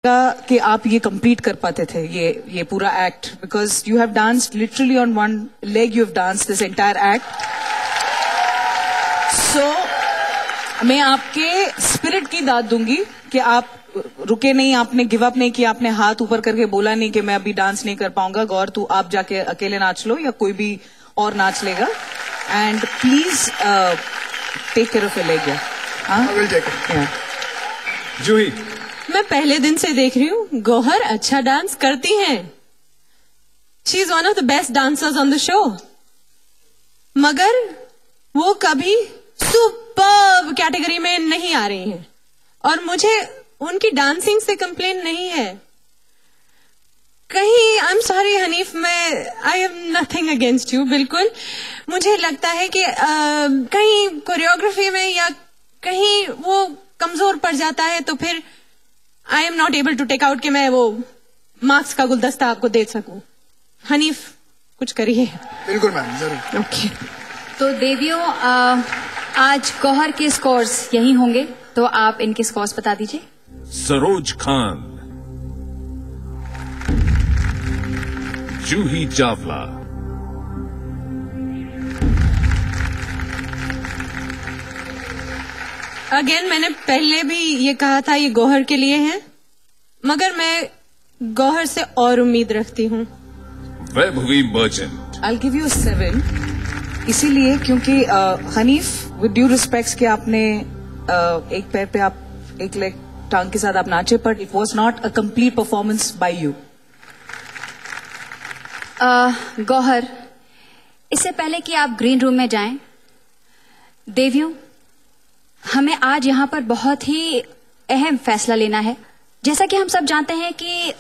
कि आप ये कंप्लीट कर पाते थे ये पूरा act, because you have danced literally on one leg, you have danced this entire act. So मैं आपके स्पिरिट की दाद दूंगी कि आप रुके नहीं, आपने गिव अप नहीं किया, आपने हाथ ऊपर करके बोला नहीं कि मैं अभी डांस नहीं कर पाऊंगा. गौर, तू आप जाके अकेले नाच लो या कोई भी और नाच लेगा. And please take care of your leg. Juhi, मैं पहले दिन से देख रही हूँ गौहर अच्छा डांस करती हैं. She is one of the best dancers on the show. मगर वो कभी सुपर्ब कैटेगरी में नहीं आ रही हैं. और मुझे उनकी डांसिंग से कंप्लेन नहीं है. कहीं आई एम सॉरी हनीफ, मैं I am nothing against you. बिल्कुल मुझे लगता है कि कहीं कोरियोग्राफी में या कहीं वो कमजोर पड़ जाता है तो फिर I am not able to take out कि मैं वो मार्क्स का गुलदस्ता आपको दे सकूं. हनीफ कुछ करिए. बिल्कुल मैम, जरूर. ओके, तो देवियों आज गौहर के स्कोर्स यही होंगे, तो आप इनके स्कोर्स बता दीजिए. सरोज खान, जूही चावला, अगेन मैंने पहले भी ये कहा था ये गौहर के लिए है, मगर मैं गौहर से और उम्मीद रखती हूँ. Vaibhavi merchant, I give you 7, इसीलिए क्योंकि हनीफ विद ड्यू रिस्पेक्ट्स कि आपने एक पैर पे आप एक लेग टांग के साथ आप नाचे, but it was not a complete performance by you. Gauhar, इससे पहले कि आप ग्रीन रूम में जाएं, देवियों हमें आज यहाँ पर बहुत ही अहम फैसला लेना है. जैसा कि हम सब जानते हैं कि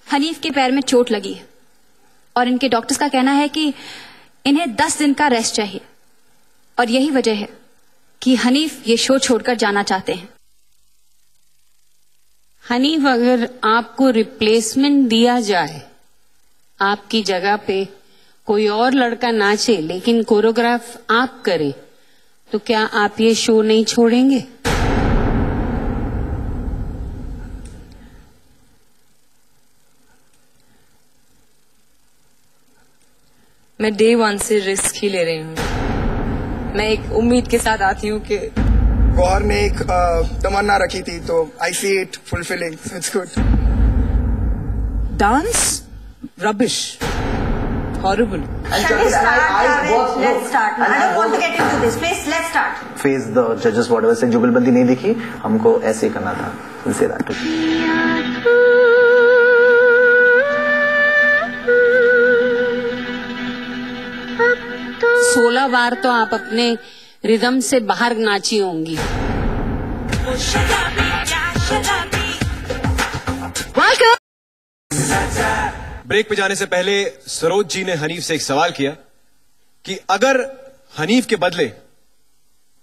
हनीफ के पैर में चोट लगी है और इनके डॉक्टर्स का कहना है कि इन्हें 10 दिन का रेस्ट चाहिए. और यही वजह है कि हनीफ ये शो छोड़कर जाना चाहते हैं. हनीफ, अगर आपको रिप्लेसमेंट दिया जाए, आपकी जगह पे कोई और लड़का नाचे लेकिन कोरियोग्राफ आप करें, तो क्या आप ये शो नहीं छोड़ेंगे? मैं डे 1 से रिस्क ही ले रही हूँ. मैं एक उम्मीद के साथ आती हूँ कि गौहर ने एक तमन्ना रखी थी, तो I see it fulfilling. It's good. Dance rubbish, horrible. Let's start. I don't want to get into this. Please, let's start. Face the judges whatever से जुगलबंदी नहीं दिखी, हमको ऐसे ही करना था. We'll say that. 16 बार तो आप अपने रिदम से बाहर नाची होंगी. ब्रेक पे जाने से पहले सरोज जी ने हनीफ से एक सवाल किया कि अगर हनीफ के बदले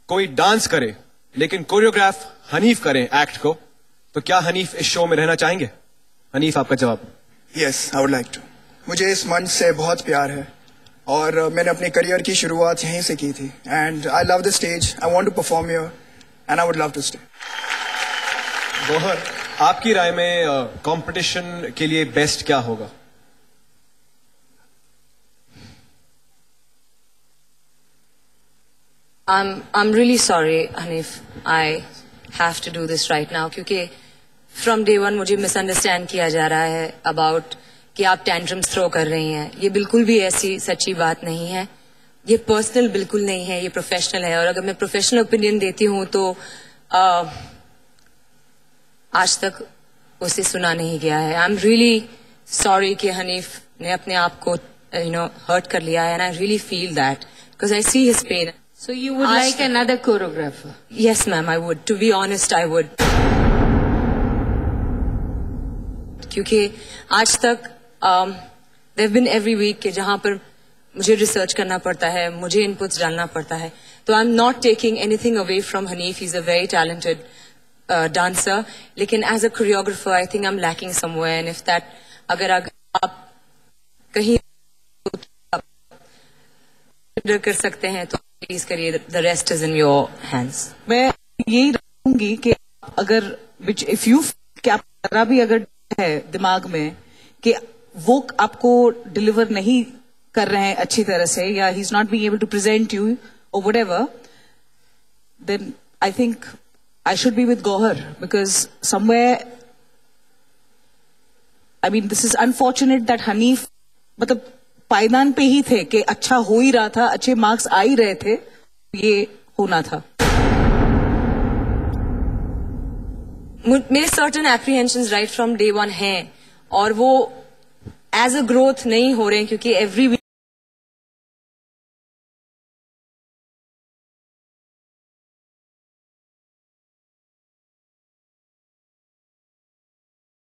कोई डांस करे लेकिन कोरियोग्राफ हनीफ करे एक्ट को, तो क्या हनीफ इस शो में रहना चाहेंगे? हनीफ, आपका जवाब. Yes, I would like to. मुझे इस मंच से बहुत प्यार है और मैंने अपने करियर की शुरुआत यहीं से की थी. And I love the stage. I want to perform here and I would love to stay. Gauhar, आपकी राय में कंपटीशन के लिए बेस्ट क्या होगा? I'm really sorry, Hanif. I have to do this right now क्योंकि from day 1 मुझे misunderstand किया जा रहा है about कि आप tantrums throw कर रही हैं. ये बिल्कुल भी ऐसी सच्ची बात नहीं है. ये personal बिल्कुल नहीं है, ये professional है. और अगर मैं professional opinion देती हूँ तो आज तक उसे सुना नहीं गया है. I'm really sorry कि हनीफ ने अपने आप को hurt कर लिया है, and I really feel that because I see his pain. So you would like another choreographer? Yes, ma'am, I would. To be honest, I would. क्योंकि आज तक there have been every week के जहाँ पर मुझे रिसर्च करना पड़ता है, मुझे इनपुट्स डालना पड़ता है. तो I'm not taking anything away from Hanif. He's a very talented dancer. लेकिन as a choreographer, I think I'm lacking somewhere. And if that, अगर आप कहीं कर सकते हैं तो प्लीज करिए. The rest is in your hands. मैं यही रहूंगी कि अगर इफ यू क्या जरा भी अगर है दिमाग में कि वो आपको डिलीवर नहीं कर रहे हैं अच्छी तरह से, या he is not being able to present you और whatever, then I think I should be with Gauhar, because somewhere, I mean this is unfortunate that Hanif मतलब पायदान पे ही थे कि अच्छा हो ही रहा था, अच्छे मार्क्स आ ही रहे थे, ये होना था। मेरे certain apprehensions right from day one हैं, और वो एज अ ग्रोथ नहीं हो रहे हैं, क्योंकि एवरी